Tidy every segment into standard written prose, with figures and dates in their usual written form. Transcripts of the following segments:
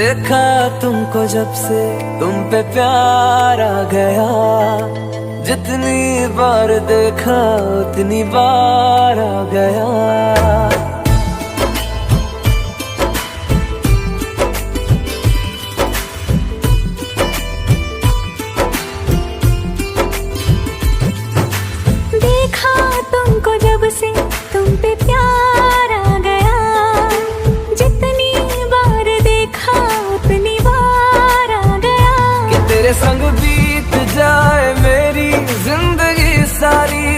देखा तुमको जब से तुम पे प्यार आ गया, जितनी बार देखा उतनी बार आ गया। देखा तुमको जब से तुम पे प्यार आ गया, जितनी बार देखा उतनी बार आ गया। कि तेरे संग बीत जाए मेरी जिंदगी सारी,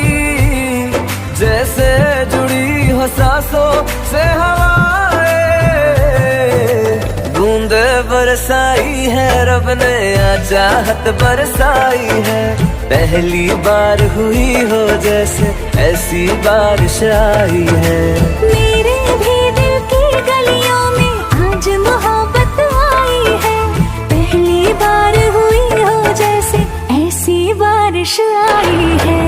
जैसे जुड़ी हो सांसों से हवाएं। बूंदे बरसाई है रब ने, आ चाहत बरसाई है। पहली बार हुई हो जैसे ऐसी बारिश आई है। मेरे भी दिल की गलियों में आज मोहब्बत आई है। पहली बार हुई हो जैसे ऐसी बारिश आई है।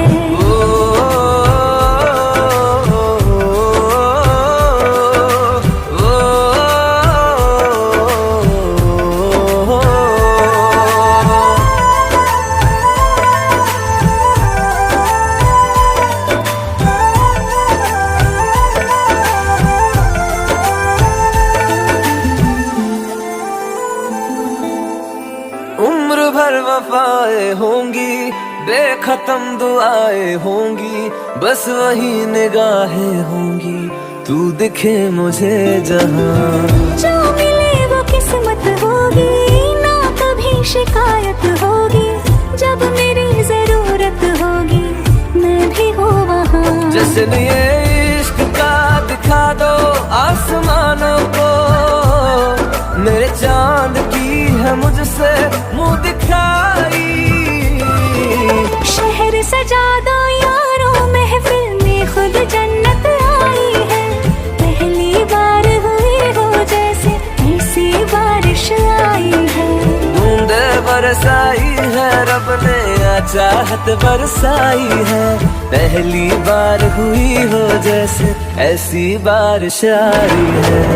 उम्र भर वफाएं होंगी, बेखत्म दुआएं होंगी, बस वही निगाहें होंगी, तू दिखे मुझे जहां। जो मिले वो किस्मत होगी, ना कभी शिकायत होगी। जब मेरी जरूरत होगी मैं भी हूँ वहाँ। जश्न ये इश्क का दिखा दो आसमानों को, मेरे चांद की है मुझसे मुंह दिखाई। शहर सजा दो यारों, महफिल में खुद जन्नत आई है। पहली बार हुई हो जैसे ऐसी बारिश आई है। बूंदे बरसाई है रब ने, आ चाहत बरसाई है। पहली बार हुई हो जैसे ऐसी बारिश आई है।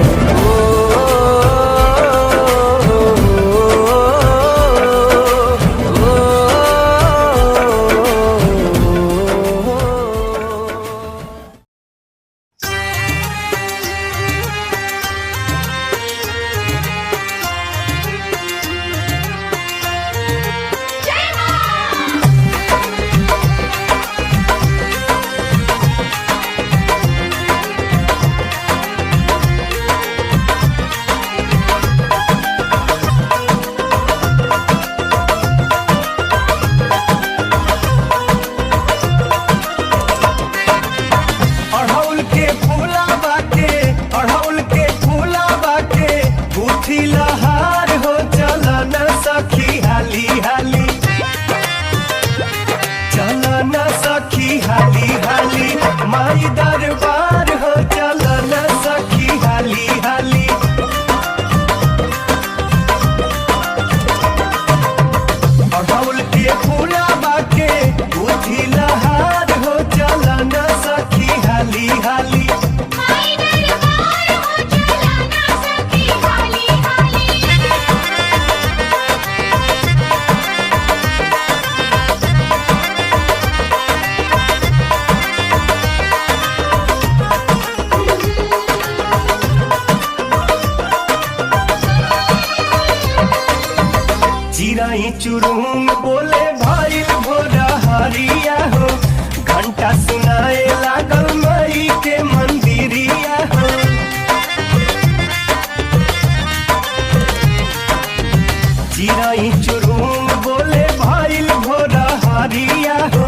दरबार हो चला न सखी हाली हाली। अड़हुल के फूला बाके बुद्धि लहार हो चला न सखी हाली हाली। चिराई चुरुंग बोले भाई भोरा हरिया हो, घंटा सुनाए लागल मई के मंदिरिया हो। चिराई चुरुंग बोले भाई भोरा हरिया हो,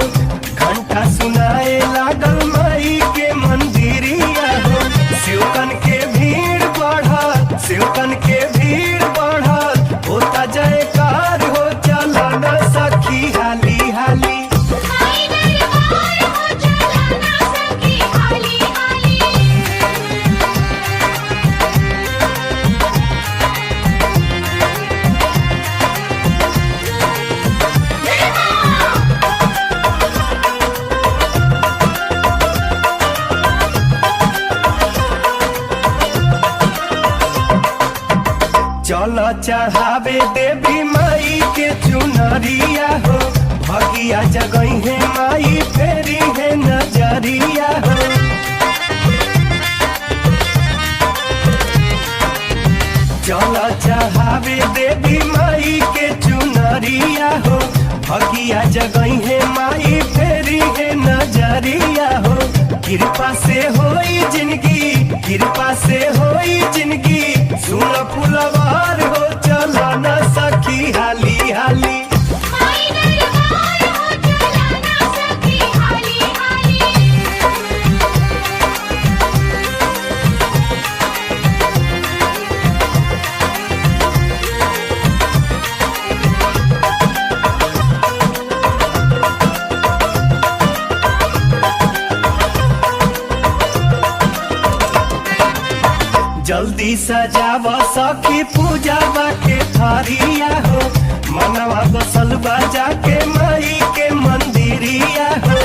घंटा सुनाए लागल मई के मंदिरिया हो। शिवकन के भीड़ बढ़ल, शिवकन के भीड़ बढ़ल, होता जयकार हो चला न सखी हाली हाली। चल चढ़ावे देवी माई के चुनरिया हो, भगिया जगई है माई फेरी है नजरिया हो। चल चढ़ावे देवी माई के चुनरिया हो, भगिया जगई है माई फेरी है नजरिया हो। कृपा से होई जिंदगी, कृपा से होई जिंदगी, सुन फुलवार हो चला न सखी हाली हाली। जल्दी सजाव सखी पूजावा के थारिया हो, मनवा बसल बाजा के माई के मंदिरिया हो।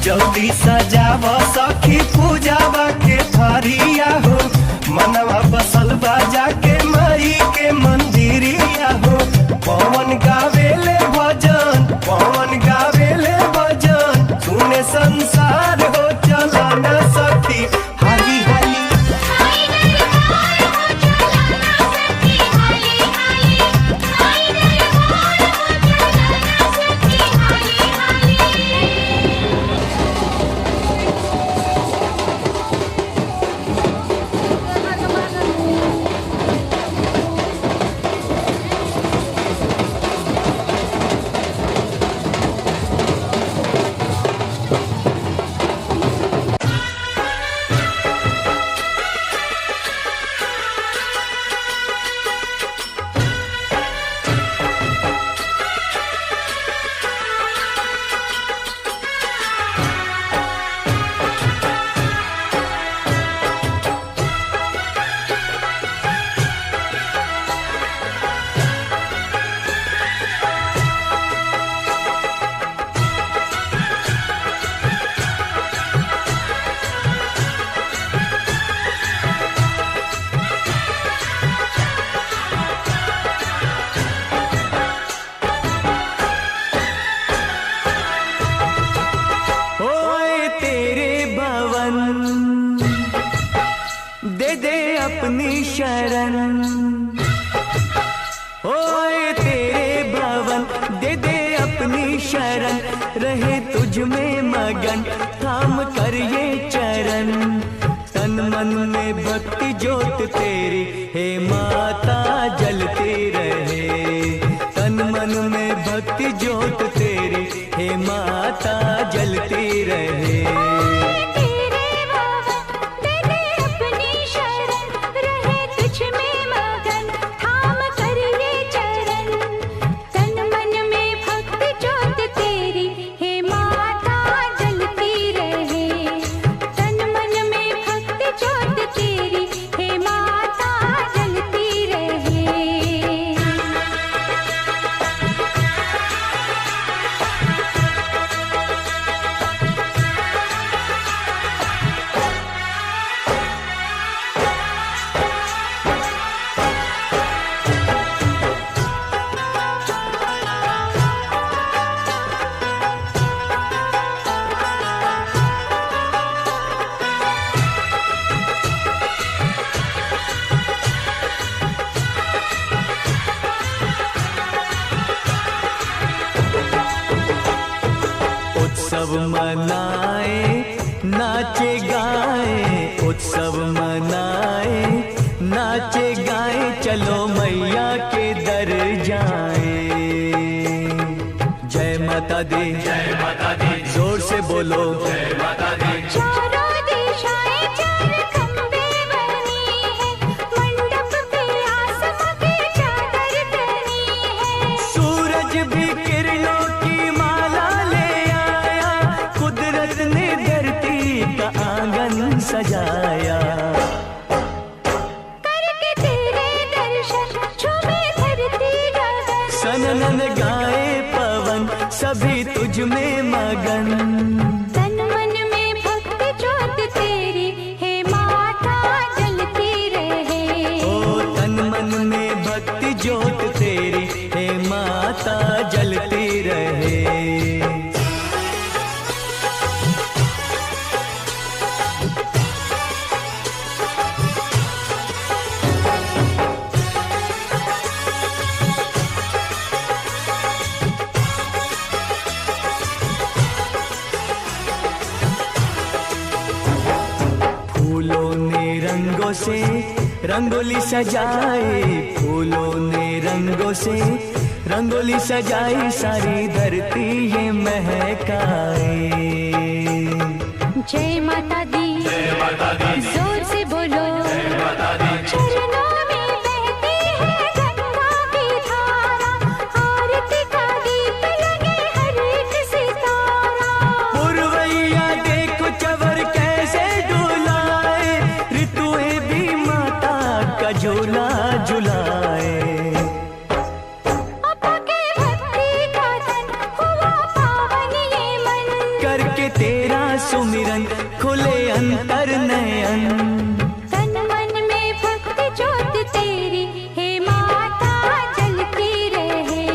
जल्दी सजाव सखी पूजावा के थारिया हो, मनवा बसल बाजा के माई के मंदिरिया हो। पवन गावेले भजन, पवन गावेले भजन, सुने संसार हो चला न सखी हाली हाली। अपनी शरण, ओए तेरे भवन दे दे अपनी शरण, रहे तुझ में मगन थाम कर ये चरण। तन मन में भक्ति ज्योत तेरी हे माता जलती रहे, तन मन में भक्ति ज्योत तेरी हे माता जलती रहे। उत्सव मनाए नाचे गाए, उत्सव मनाए नाचे गाए, चलो मैया के दर जाए। जय माता दी, जय माता दी, जोर से बोलो जय माता दी। चारों दिशाएं चार खंबे बनी है, मंडप पे आसमां की चादर तनी है। सूरज भी किरणों की माला ले आया, कुदरत ने धरती का आंगन सजाया। करके तेरे दर्शन झूमे धरती गगन, सनन गाए पवन सभी तुझ में मगन। तन मन में भक्ति ज्योत तेरी हे माँ रंगोली सजाई, फूलों ने रंगों से रंगोली सजाई, सारी धरती ये महकाए। जय माता दी, जय माता दी, जोर से बोलो जय माता दी। चरणों में बहती है गंगा की धारा, आरती का दीप लगे हर एक सितारा। पुरवैया देखो चवर कैसे डुलाए, ऋतुएं भी माता का झूला झुलाए। करके तेरा सुमिरन खुले अंतर नयन, तन मन में भक्ति ज्योत तेरी हे माता जलती रहे।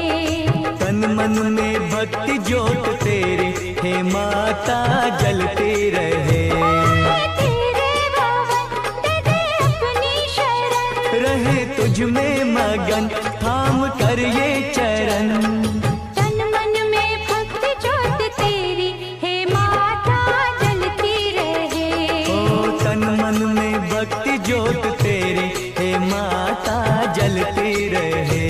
तन मन में भक्ति ज्योत तेरी हे माता जलती रहे। तेरे भवन दे दे अपनी शरण, रहे तुझ में मगन थाम कर ये चरण। तन मन में भक्ति ज्योत तेरी हे माता जलती रहे। ओ तन मन में भक्ति ज्योत तेरी हे माता जलती रहे।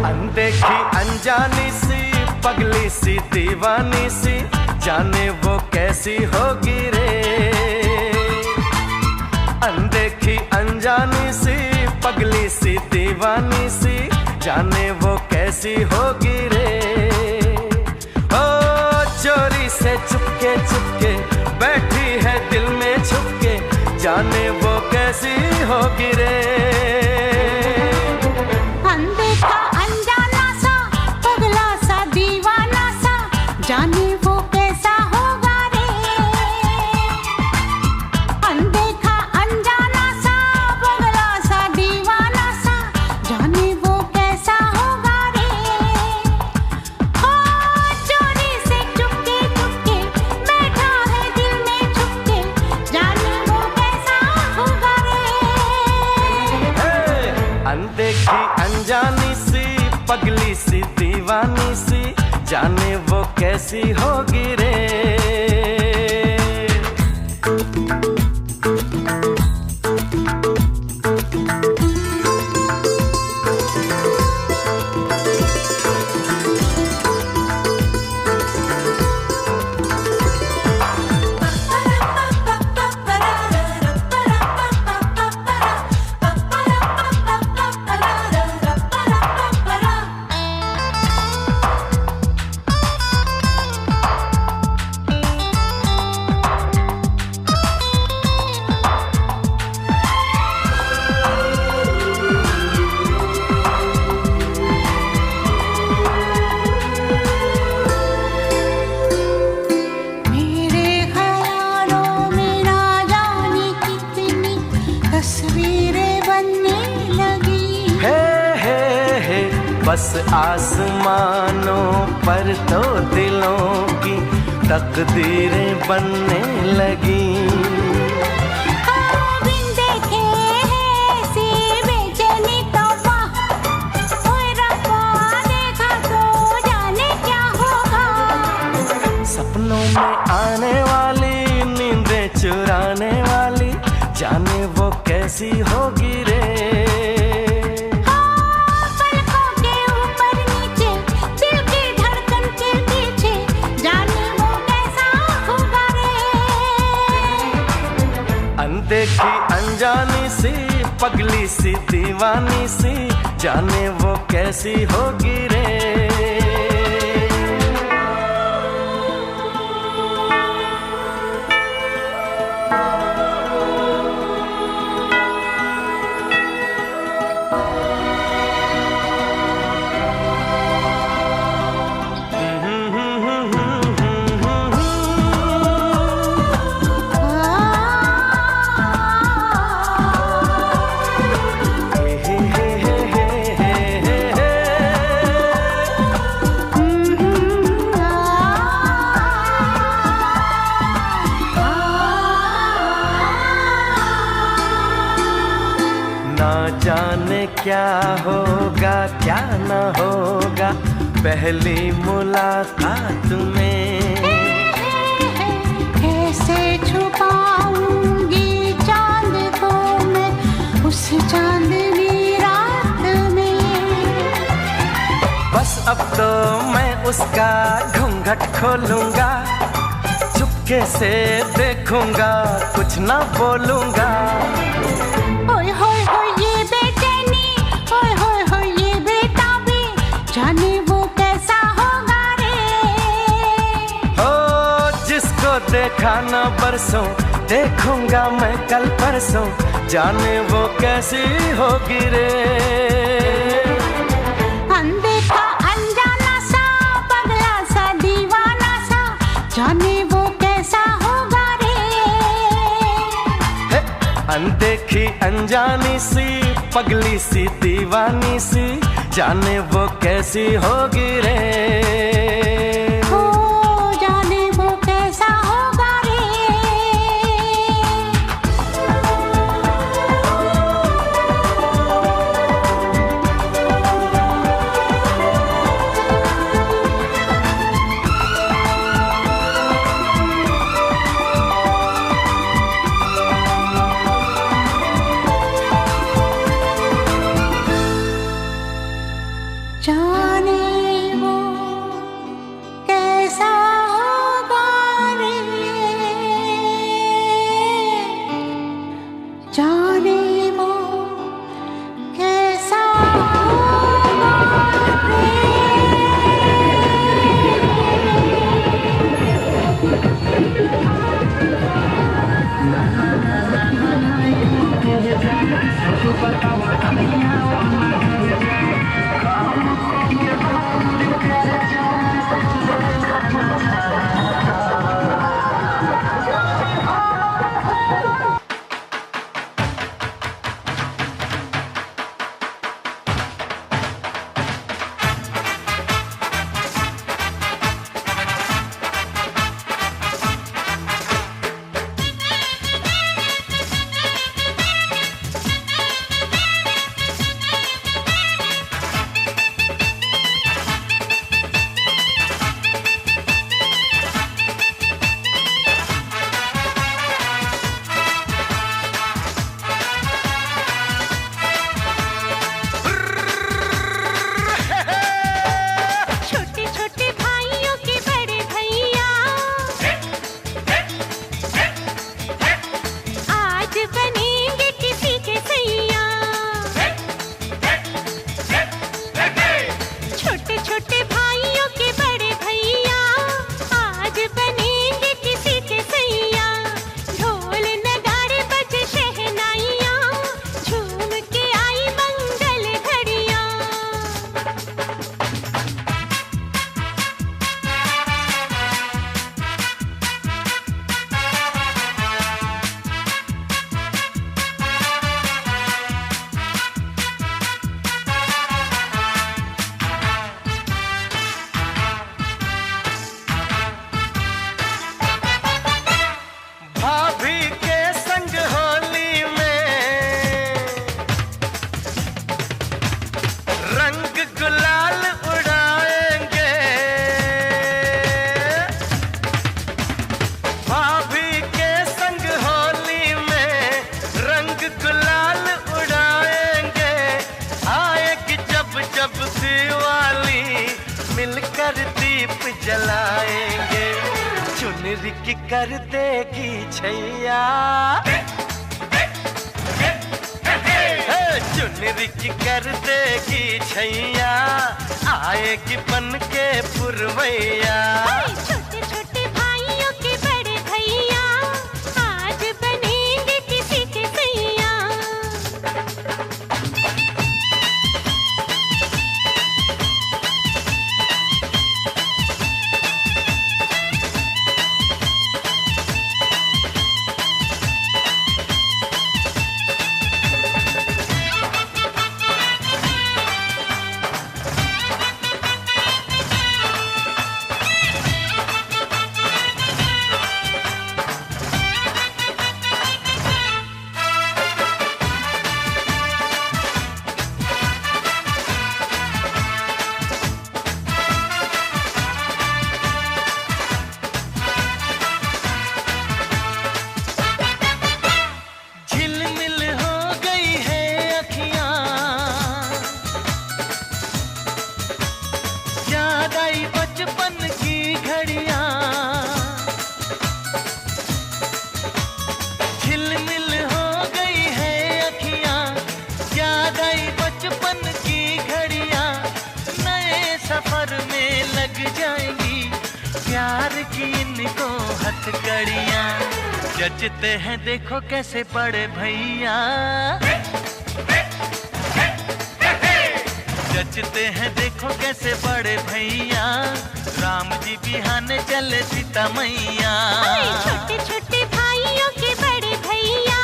अनदेखी अनजानी सी पगली सी दीवानी सी, जाने वो कैसी होगी रे। अनदेखी अनजानी सी पगली सी दीवानी सी, जाने वो कैसी होगी रे। ओ चोरी से चुपके चुपके बैठी है दिल में छुपके, जाने वो कैसी होगी रे। अनदेखा अनजाना सा पगला सा दीवाना सा, जाने वो कैसा होगा रे। अनदेखा अनजाना सा पगला सा दीवाना सा, जाने वो कैसा होगा रे। ओ चोरी से चुपके चुपके बैठा है दिल में छुपके, जाने वो कैसा होगा रे। अनदेखी अनजानी सी पगली सी दीवानी सी, जाने वो कैसी होगी रे। बस आसमानों पर तो दिलों की तकदीरें बनने लगी। बिन देखे ऐसी बेचैनी तौबा, ओए रब्बा देखा तो जाने क्या होगा। सपनों में आने वाली नींदें चुराने वाली, जाने वो कैसी होगी रे। अनदेखी अनजानी सी पगली सी दीवानी सी, जाने वो कैसी होगी रे। जाने क्या होगा क्या न होगा पहली मुलाकात में। कैसे छुपाऊंगी चांद को मैं उस चांदनी रात में। बस अब तो मैं उसका घूंघट खोलूंगा, चुपके से देखूंगा, कुछ ना बोलूंगा। ओए होए होए ये बेचैनी, ओए होए होए ये बेताबी, जाने वो कैसा होगा रे। हो जिसको देखा न बरसों, देखूंगा मैं कल परसों, जाने वो कैसी होगी रे। अनदेखा अनजाना सा, पगला सा, दीवाना सा, जाने वो कैसा होगा रे। अनदेखी अनजानी सी, पगली सी, दीवानी सी, जाने वो कैसी होगी रे। हो जाने वो कैसा होगा रे। जाने वो कैसा होगा रे। जाने वो कैसा होगा रे। छोटे छोटे भाइयों के बड़े भैया आज बनेंगे किसी के सैया। छोटे छोटे भाइयों के बड़े भैया आज बनेंगे किसी के सैया। ढोल नगाड़े बजे शहनाइयाँ, झूम के आई मंगल घड़ियाँ। भाभी के संग होली में रंग गुलाल उड़ाएंगे। भाभी के संग होली में रंग गुलाल उड़ाएंगे। आएगी जब जब दिवाली मिलकर दीप जलाएंगे। चुनरी की कर देगी छैया, चुनरी की कर देगी छैया, आएगी बन के पुरवैया। छोटे छोटे भाइयों के बड़े भैया आज बनेंगे किसी के सैया। प्यार की इनको हथकड़ियाँ जचते हैं देखो कैसे पड़े भैया, जचते हैं देखो कैसे बड़े भैया, राम जी बिहाने चले सीता मैया। छोटे छोटे भाइयों के बड़े भैया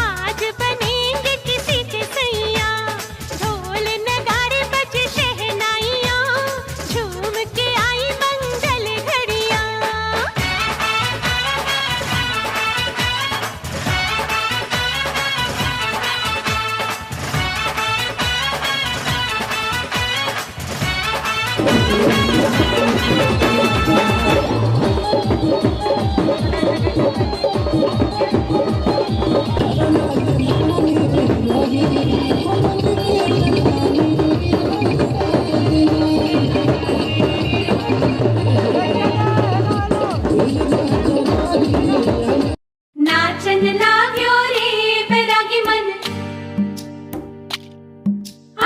आज बनेंगे किसी के सैया, ढोल नगाड़े बजे शहनाइयाँ झूम के आई मंगल घड़ियाँ। नाचन लाग्यो रे बैरागी मन,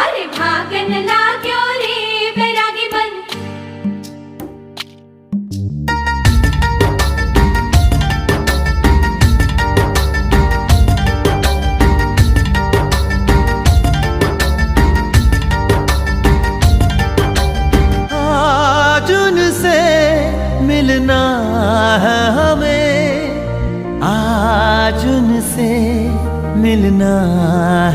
अरे भागन लाग्यो रे बैरागी मन। आज उनसे मिलना है हमें, आज उनसे मिलना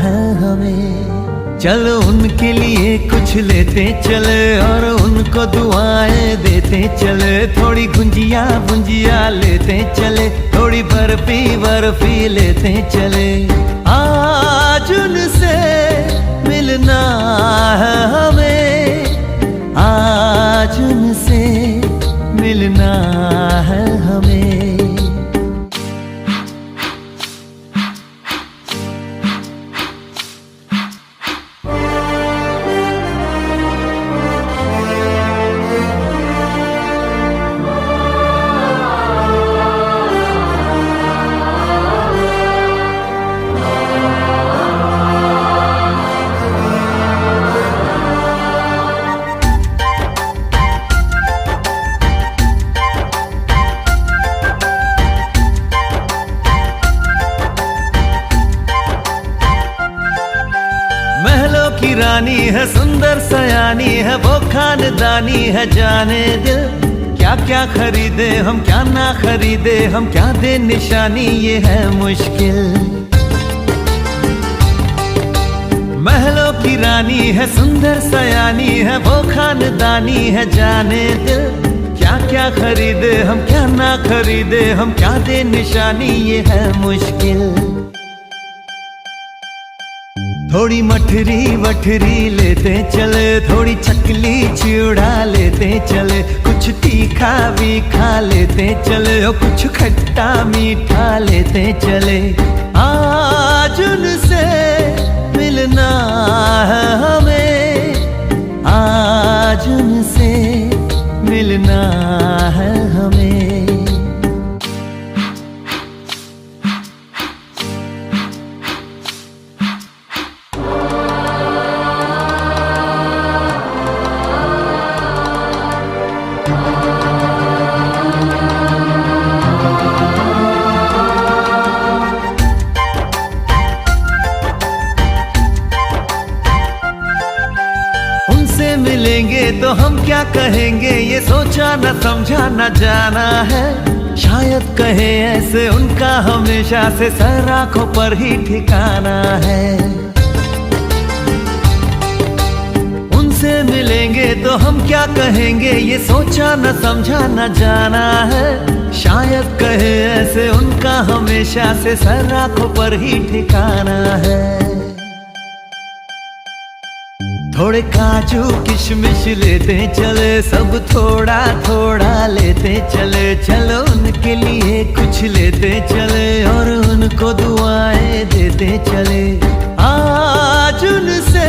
है हमें। चलो उनके लिए कुछ लेते चले और उनको दुआएं देते चले, थोड़ी गुंजिया गुंजिया लेते चले, थोड़ी बर्फी बर्फी लेते चले। आज उनसे मिलना है हमें, आज उनसे मिलना है हमें। महलों की रानी है सुंदर सयानी है, वो खानदानी है जाने दिल। क्या क्या खरीदे हम क्या ना खरीदे हम, क्या दे निशानी ये है मुश्किल। महलों की रानी है सुंदर सयानी है, वो खानदानी है जाने दिल। क्या क्या खरीदे हम क्या ना खरीदे हम, क्या दे निशानी ये है मुश्किल। थोड़ी मठरी वठरी लेते चले, थोड़ी चकली चिड़ा लेते चले, कुछ तीखा भी खा लेते चले और कुछ खट्टा मीठा लेते चले। आज उनसे मिलना है हमें, आज उनसे मिलना है हमें। उनसे मिलेंगे तो हम क्या कहेंगे ये सोचा न समझा न जाना है। शायद कहे ऐसे उनका हमेशा से सर आंखों पर ही ठिकाना है। उनसे मिलेंगे तो हम क्या कहेंगे ये सोचा न समझा न जाना है। शायद कहे ऐसे उनका हमेशा से सर आंखों पर ही ठिकाना है। थोड़े काजू किशमिश लेते चले, सब थोड़ा थोड़ा लेते चले। चलो उनके लिए कुछ लेते चले और उनको दुआएं देते चले। आज उनसे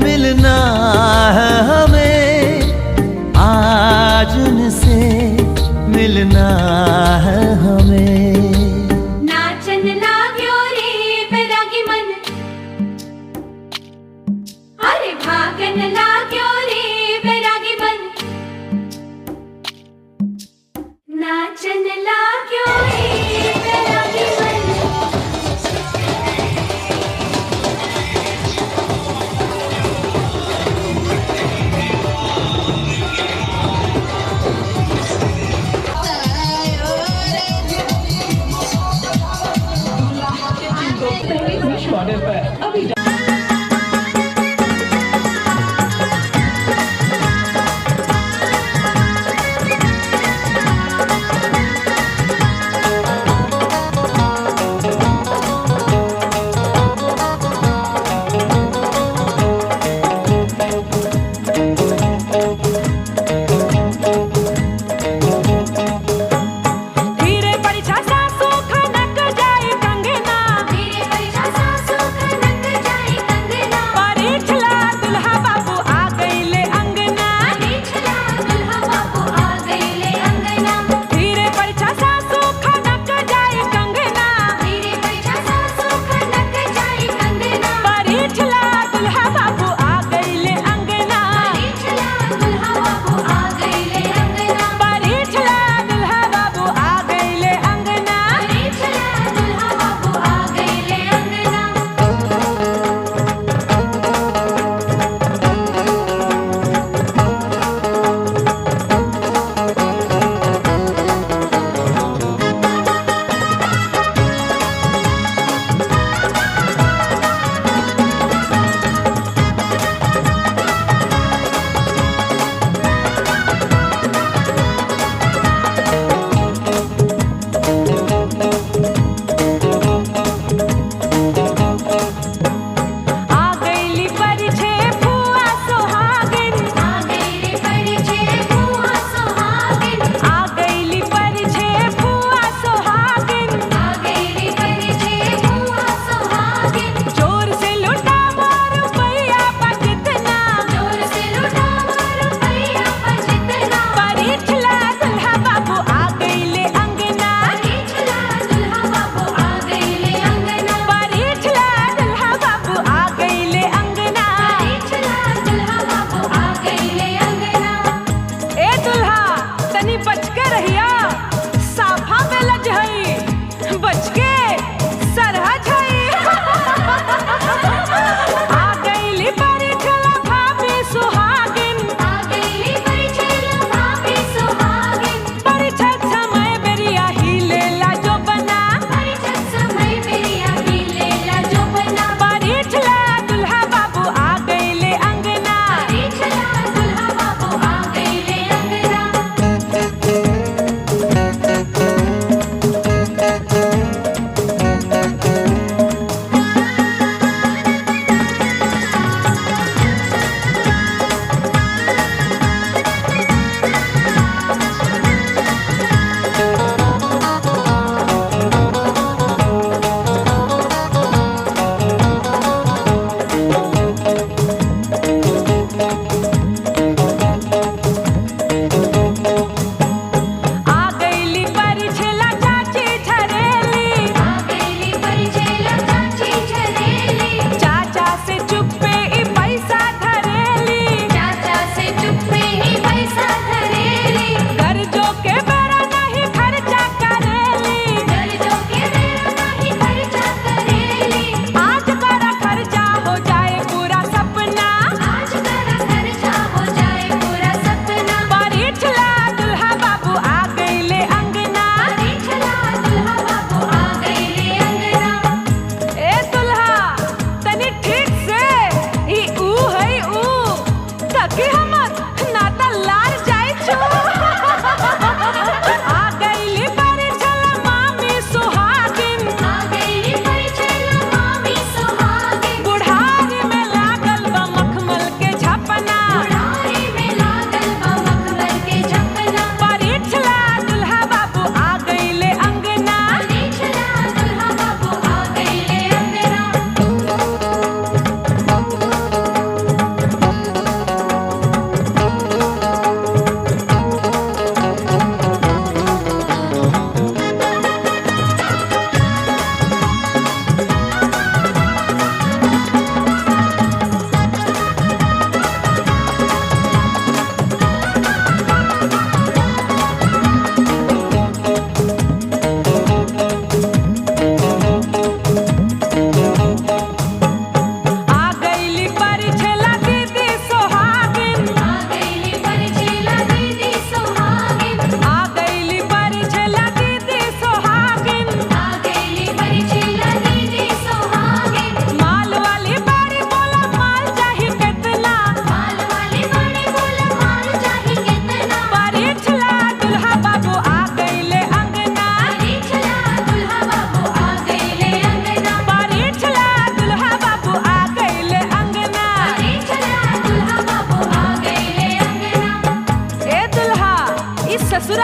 मिलना है हमें, आज उनसे मिलना है हमें। नाचन लाग्यो रे बैरागी मन, अरे भागन लाग्यो रे बैरागी मन। कांचन लाग्यो एक लागे मन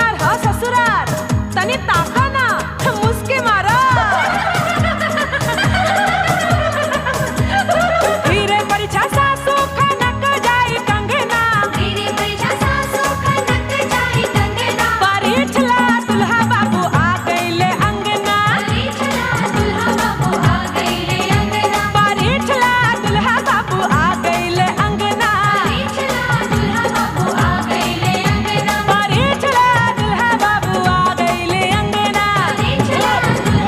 ससुरार ह ससुरार, तनी ताका ना मुस्की मारा। धीरे परिछा सासू खनक जाई कंगना, धीरे परिछा सासू खनक जाई कंगना, परिछला दुल्हा बाबू आ गइले अंगना, परिछला दुल्हा बाबू आ गइले अंगना, परिछला दुल्हा बाबू आ गइले अंगना, परिछला दुल्हा बाबू आ गइले अंगना, परिछला दुल्हा बाबू आ गइले अंगना। परिछला दुल्हा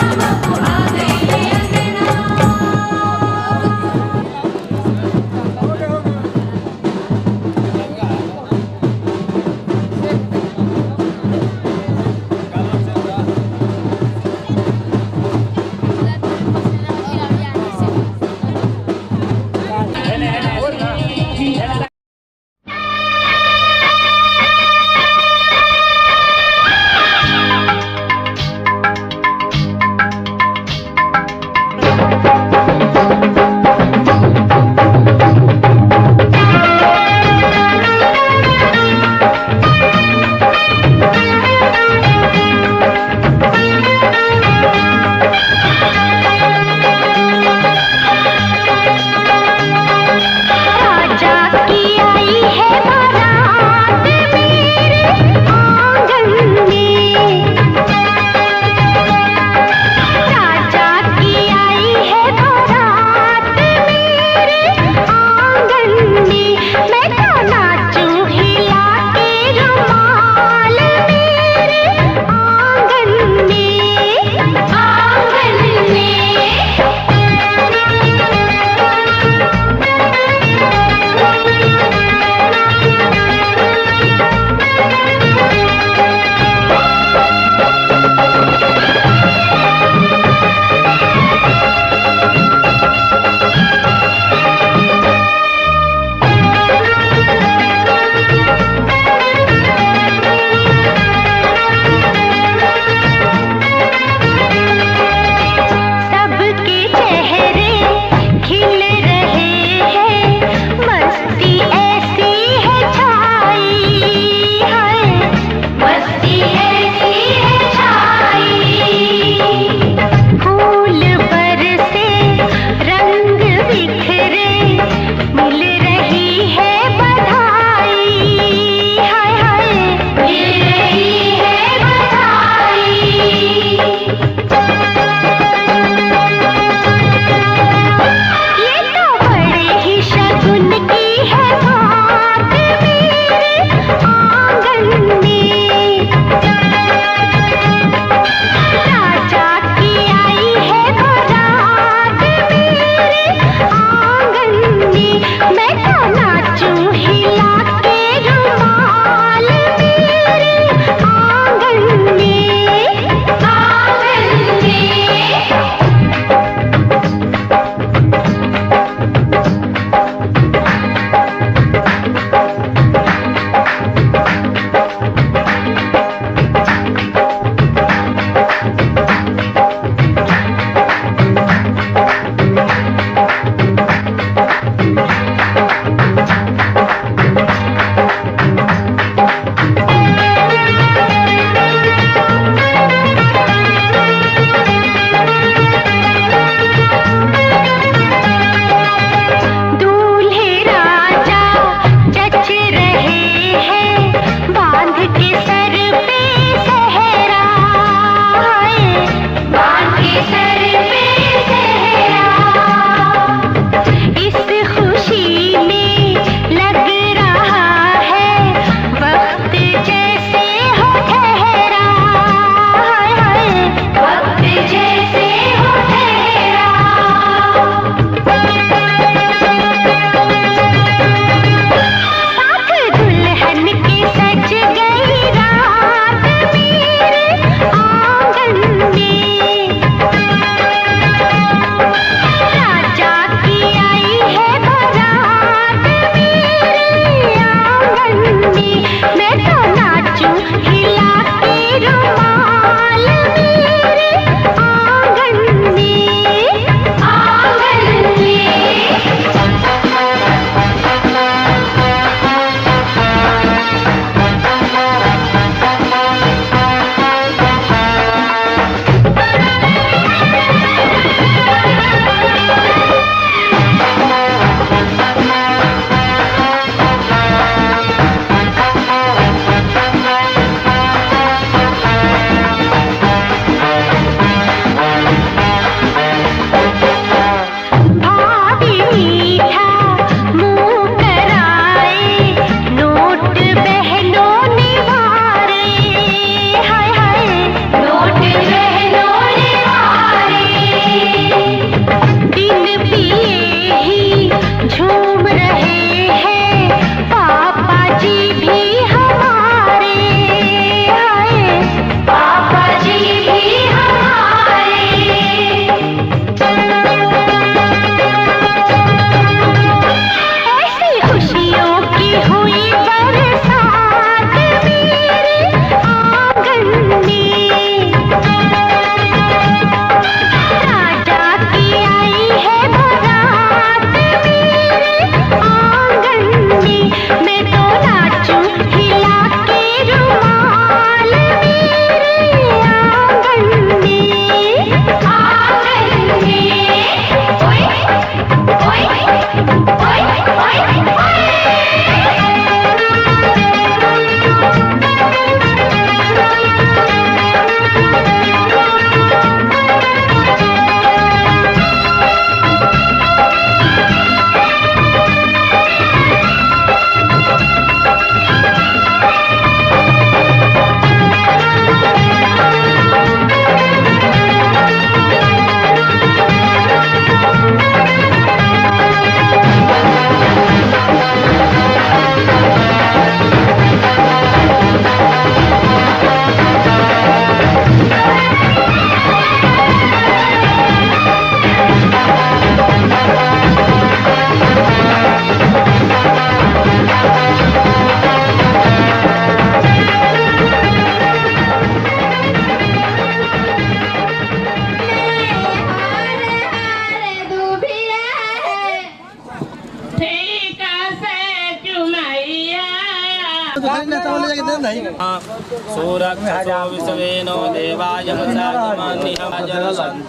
सूरक्षसो विश्वेनो देवाय मसागमान्यमजरसन्त।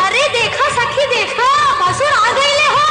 अरे देखो सखी देखो, भसुर आ गए हो।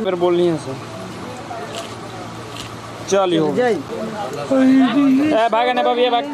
फिर बोलनी है सर चलियो भाग ना बाबी भाग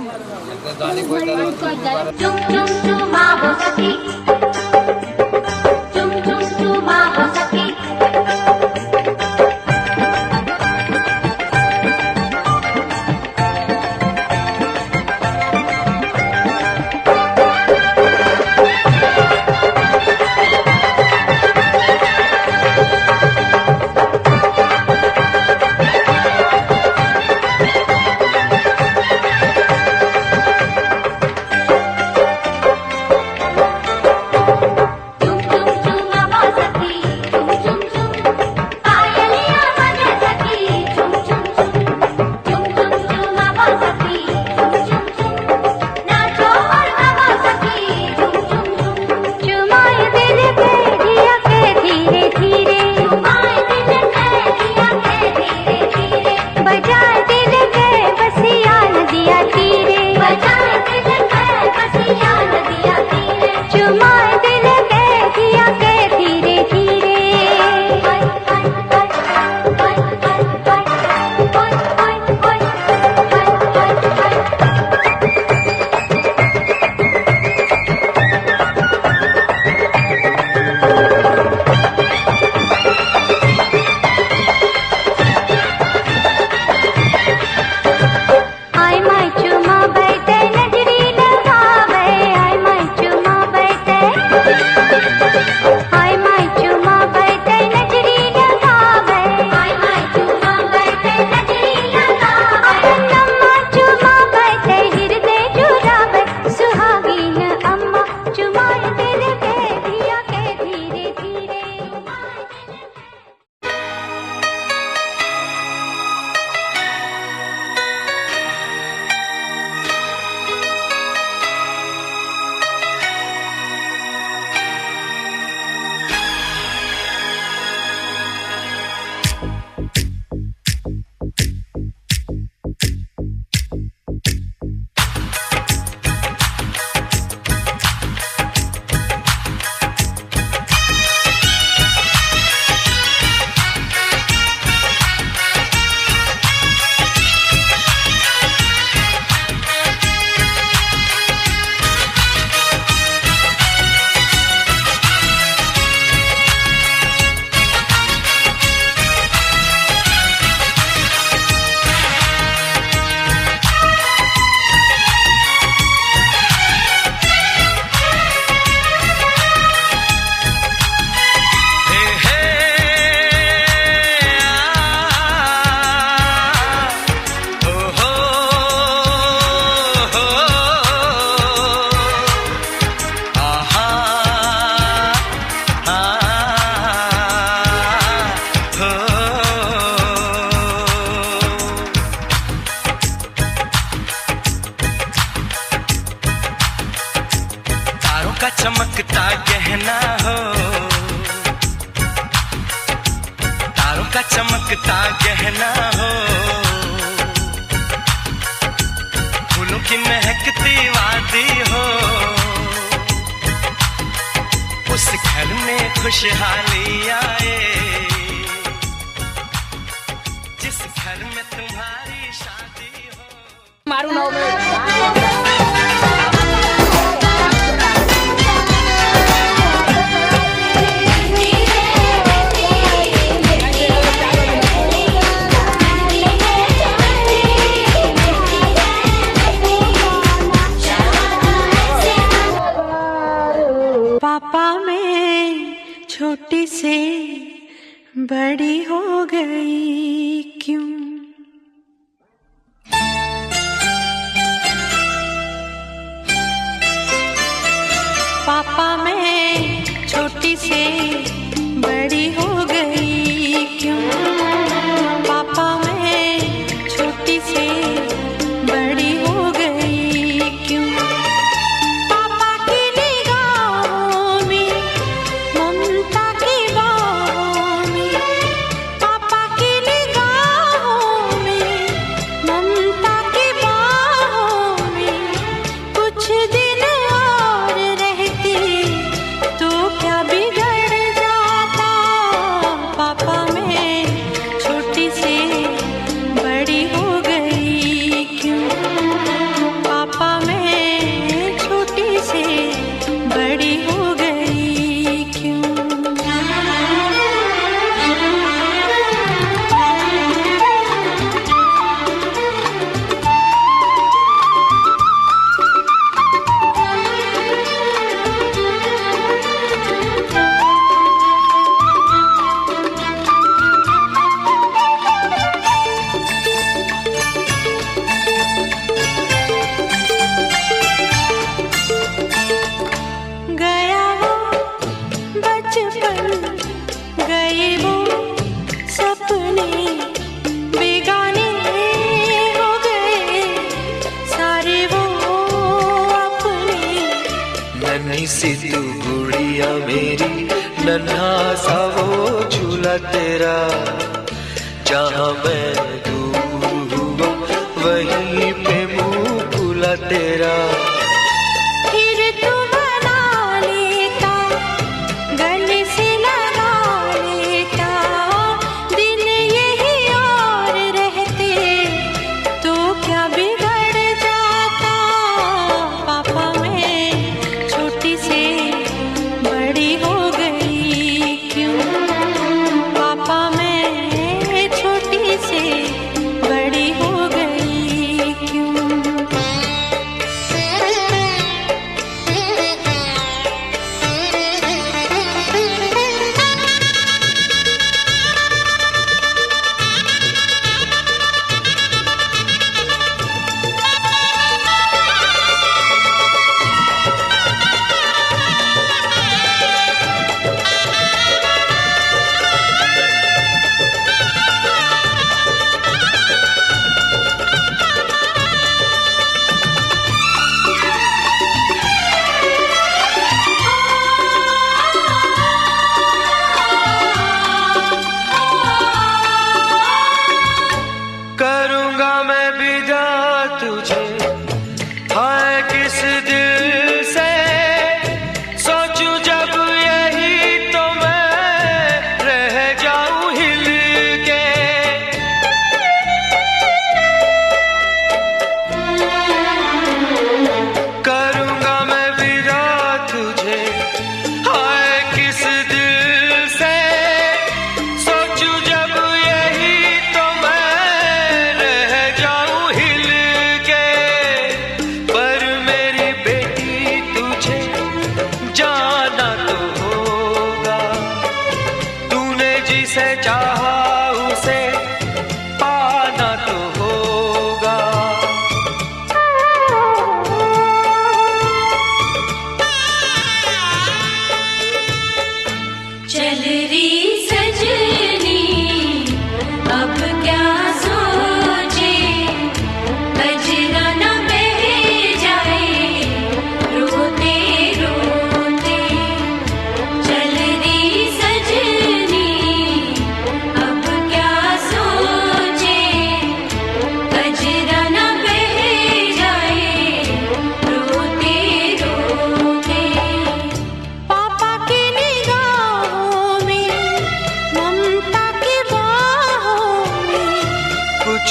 चमकता गहना हो, तारों का चमकता गहना हो, फूलों की महकती वादी हो, उस घर में खुशहाली आए, जिस घर में तुम्हारी शादी हो। मारू ना पापा मैं छोटी से बड़ी हो गई क्यों? पापा मैं छोटी से बड़ी हो गई क्यों? पापा मैं छोटी से बड़ी हो गई क्यों? पापा की निगाहों में ममता की बाहों में, पापा की निगाहों में ममता की बाहों में, कुछ दिन और रहती तो क्या बिगड़ जाता? पापा मैं छोटी से बड़ी हो गई क्यों? पापा मैं छोटी से बड़ी हो गई क्यों? गया वो बचपन, गए वो सपने, बेगाने हो गए सारे वो अपने। नन्ही सी तू गुड़िया मेरी, नन्हा सा वो झूला तेरा, जहाँ मैं दूर हुआ वहीं पे मुँह खुला तेरा। फिर तू बना लेता, गले से लगा लेता, दिन यही और रहते तो क्या बिगड़ जाता? पापा मैं छोटी से बड़ी हो गई क्यों? पापा मैं छोटी से बड़ी हो गई क्यों?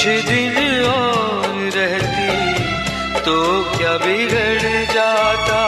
कुछ दिन और रहती तो क्या बिगड़ जाता।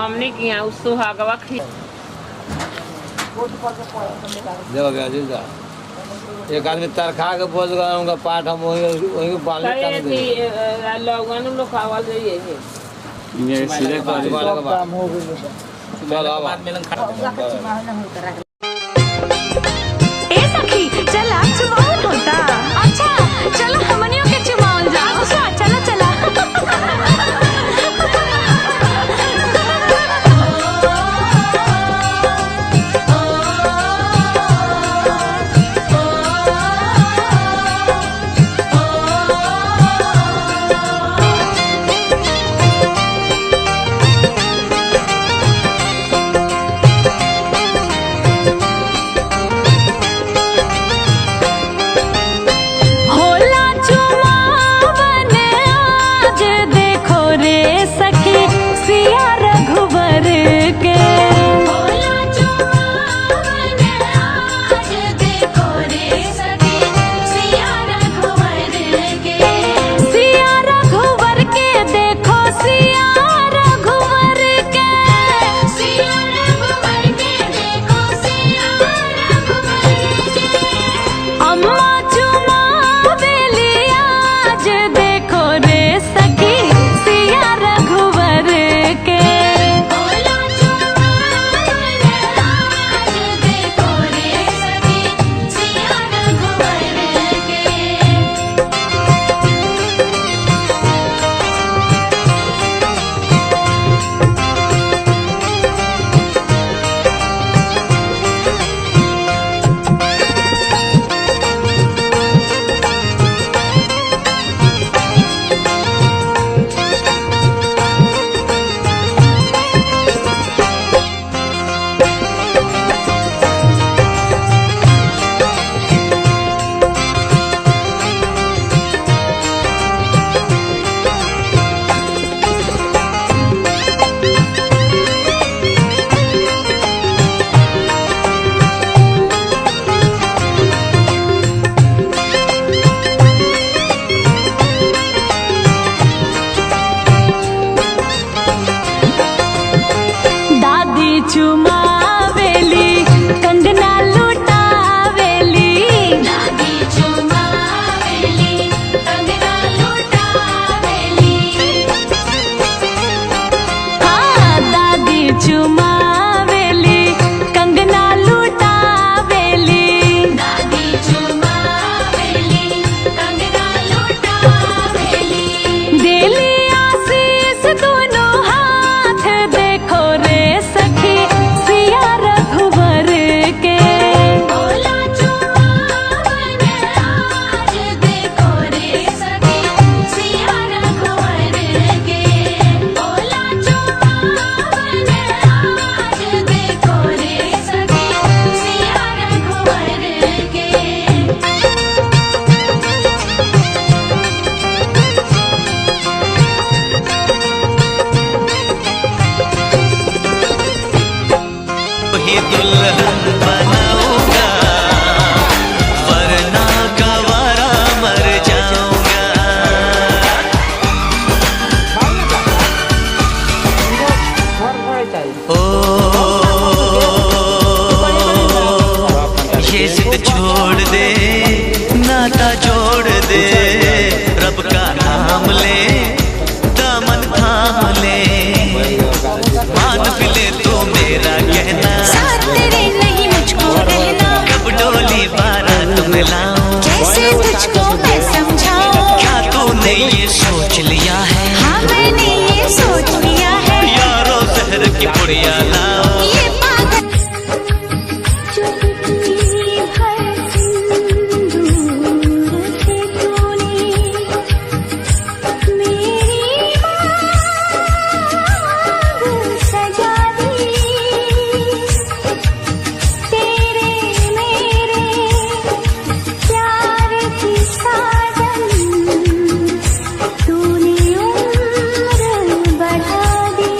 हमने किया उस सुहागवा जब गया जी जा एक आदमी तरखा के बोझ गए उनका पाठ हम वही बाल लगन लोग खावल जाइए ये सीधे काम हो गई चल बाद में ए सखी चल आज चुमावन होता। अच्छा चलो हमनियों के चुमावन जा। अच्छा चला चला चुमावेली कंगना लुटावेली। दादी चुमावेली कंगना लुटावेली। हाँ दादी चुमावेली कंगना लुटावेली। दादी चुमावेली कंगना लुटावेली। देली आशीष दोनों हाथ देखो रे सखी सिया रघुवर के। बोला चुमावन आज देखो रे सखी सिया रघुवर के। बोला चुमावन आज देखो रे सखी सिया रघुवर के। ही दुल्हन बनाऊंगा वरना गवारा मर जाऊंगा। ओ ये जिद छोड़ दे नाता जोड़ दे रब का नाम ले दामन थाम ले मान भी ले तो मेरा कहना साथ तेरे नहीं मुझको रहना। कब डोली बारात में लाऊं कैसे तुझको मैं समझाऊं। क्या तूने ये सोच लिया है हाँ मैंने ये सोच लिया है। यारो जहर की पुड़िया लाओ। ये पागल चुटकी भर सिंदूर से तूने मेरी मांग सजा दी। तेरे मेरे प्यार की साजन तूने उम्र बढ़ा दी।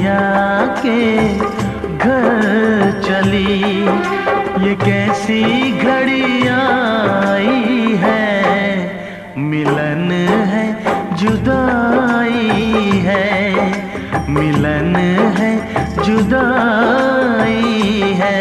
दुनिया के घर चली, ये कैसी घड़ियां आई है, मिलन है जुदाई है, मिलन है जुदाई है।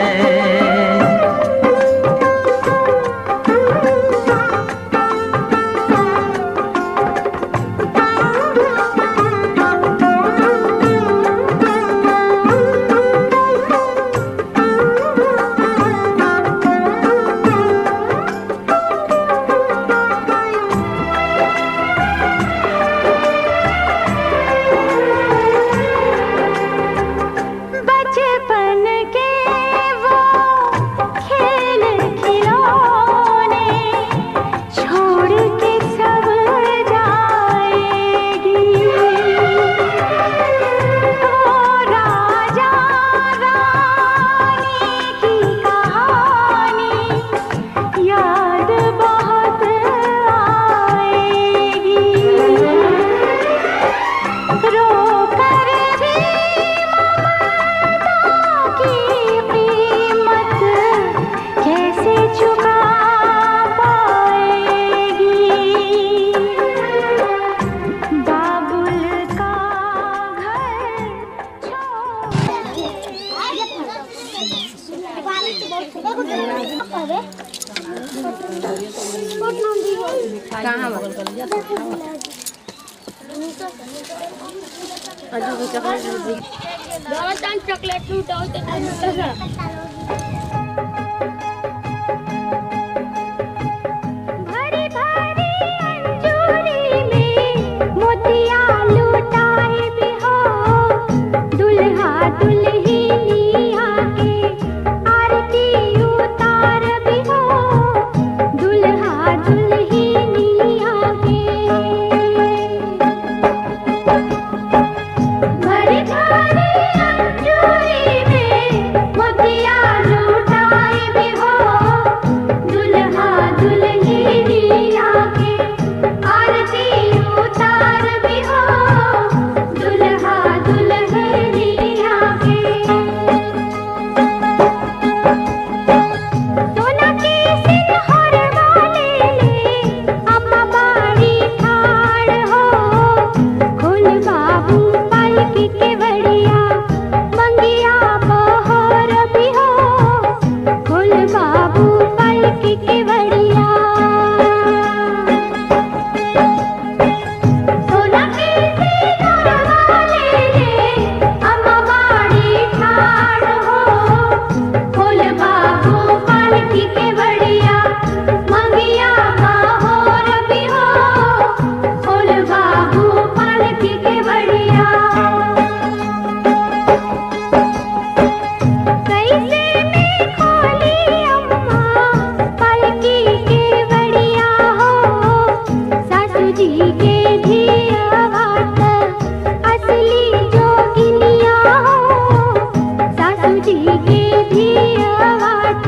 चॉकलेट भरी भरी अंजूरी में मोतिया लुटाए भी हो, दुल्हा दुल्हनिया के आरती उतार भी हो, दुल्हा दुल्हनिया के भरी भरी अंजूरी में मोतिया लुटाए भी हो, दुल्हा दुल्हनिया के आरती उतार भी हो, दुल्हा दुल्हनिया के। सोना के सिंहर वाले ले अम्मा बाड़ी ठाड़ हो, खोल बाबू पालकी के बड़िया मंगिया बहर भी हो, खोल बाबू पालकी के बड़िया। सोना के सिंहर वाले ले अम्मा बाड़ी ठाड़ हो, खोल बाबू पालकी के बड़िया मंगिया बहर भी हो, खोल बाबू पालकी के बड़िया। कैसे में खोली अम्मा पालकी के बड़िया हो, सासू जी के धियावात असली जोगिनिया हो, सासू जी के धियावात।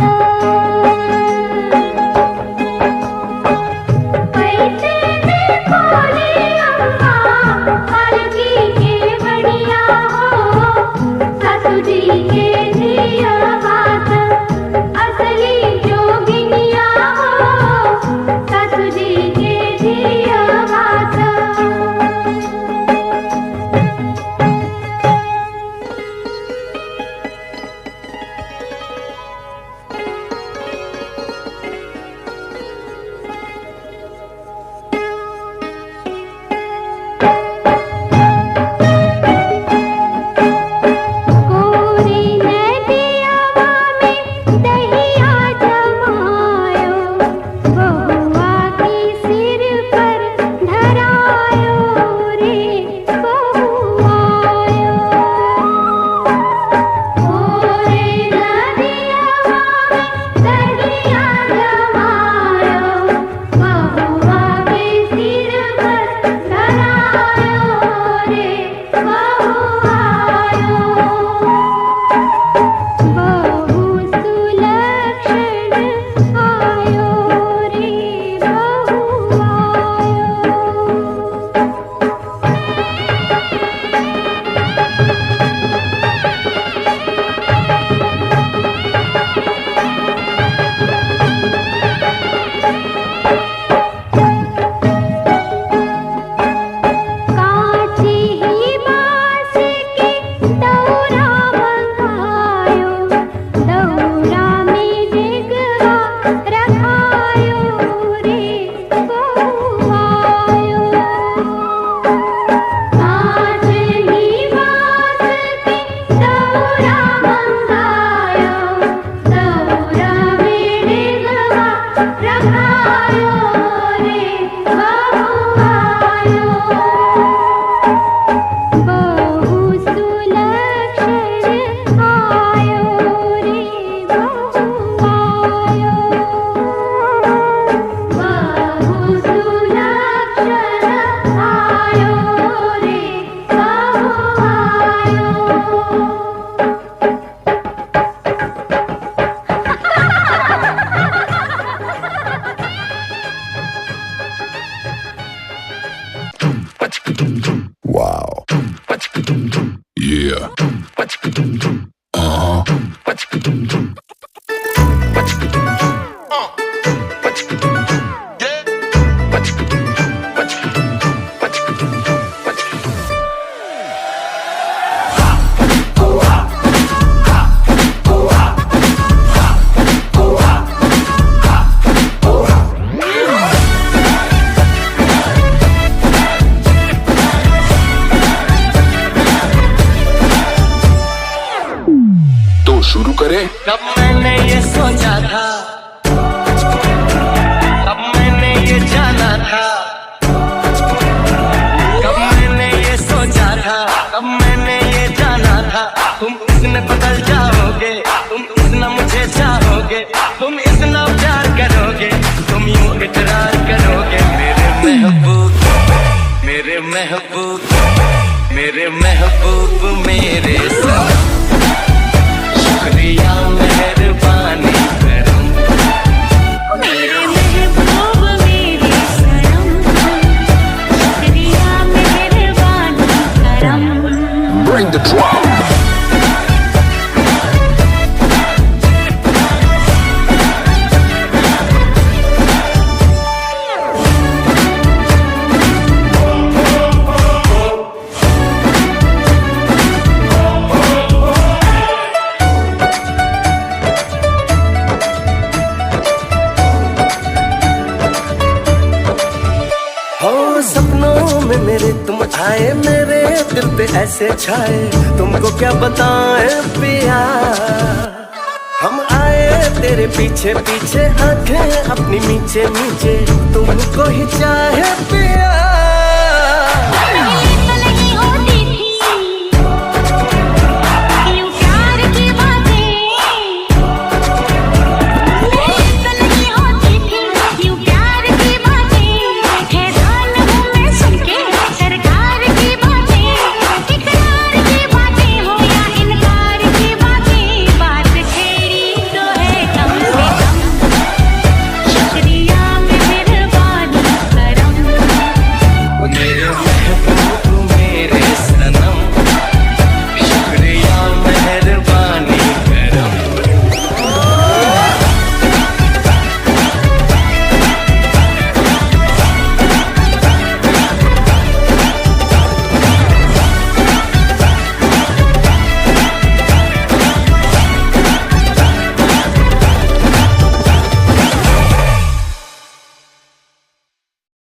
कैसे में खोली अम्मा पालकी के बड़िया तो शुरू करें। कब मैंने ये सोचा था, कब मैंने ये जाना था, कब मैंने ये सोचा था, कब मैंने ये जाना था, तुम इतने बदल जाओगे, तुम इतना मुझे चाहोगे, तुम इतना प्यार करोगे, तुम यूं इकरार करोगे। मेरे महबूब, मेरे महबूब, मेरे महबूब, मेरे साथ शुक्रिया मेहरबानी करम। मेरे महबूब मेरे सनम, शुक्रिया मेहरबानी करम। Bring the drum. हो सपनों में मेरे तुम आए, मेरे दिल पे ऐसे छाए, तुमको क्या बताएं पिया। हम आए तेरे पीछे पीछे, आंखें अपनी मीचे मीचे, तुमको ही चाहे पिया।